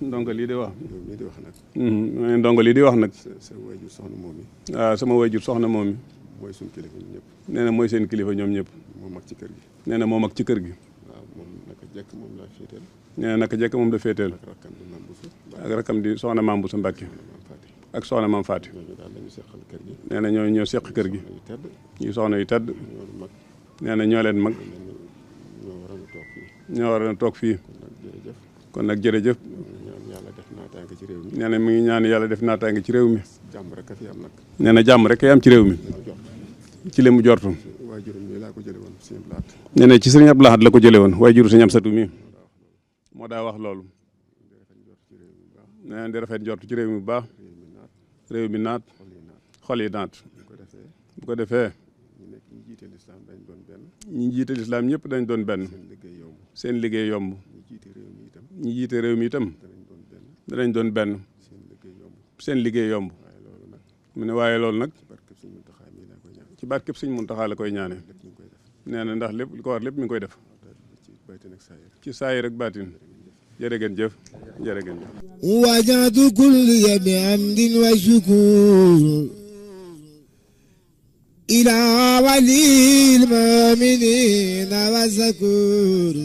ndongo lii di wax. yow mii di wax nag. ndongo lii di wax nag. sa waajur soxna moom mi. waaw sama waajur soxna moom mi. mooy suñu kilifa ñun ñëpp. nee na mooy seen kilifa ñoom ñëpp. moo mag ci kër gi. nee na moo mag ci kër gi. waaw moom naka jekk moom laa féeteel. nee na naka jekk moom la féeteel. ak rakkam di Maam Bousso. ak rakkam di soxna Maam Bousso Mbàkke. ak soxna Maam Faati. ñooñu daal lañu seqal kër gi. nee na ñoo seq kër gi. yu tedd. ñuy soxna yu tedd. ñoo mag. nee na ñoo leen mag. ñoo waroon a toog fii. ñoo waroon a toog fii. kon nag jërëjëf. ñaan yàlla def naataange ci réew mi. nee na mi ngi ñaan yàlla def naataange ci réew mi. jàmm rek a fi am nag. nee na jàmm rek am ci réew mi. ci li mu jortu. waajuram mi laa ko jële woon Sëñ Abdou Lahad. nee na ci Sëñ Abdou Lahad la ko jële woon waajuru Sëñ Amsatu mi moo daa wax loolu. nee na di rafet njort ci réew mi bu baax. réew mi naat. xol yi naat. bu ko defee. ñi jiite lislaam dañ doon benn. ñi jiite lislaam ñëpp dañ doon benn. seen liggéey yomb. ñi jiite réew mi itam. danañ doon benn. seen liggéey yomb. mu ne waaye loolu nag. ci barkeb Sëñ Muntaxa la koy ñaane. nee na ndax lépp li ko war lépp mi ngi koy def. ci saayir ak baatin. jërë ngeen jëf jërë ngeen jëf. wajatu kulli bi amdin wa shukur ila walil mu'minina wa zakur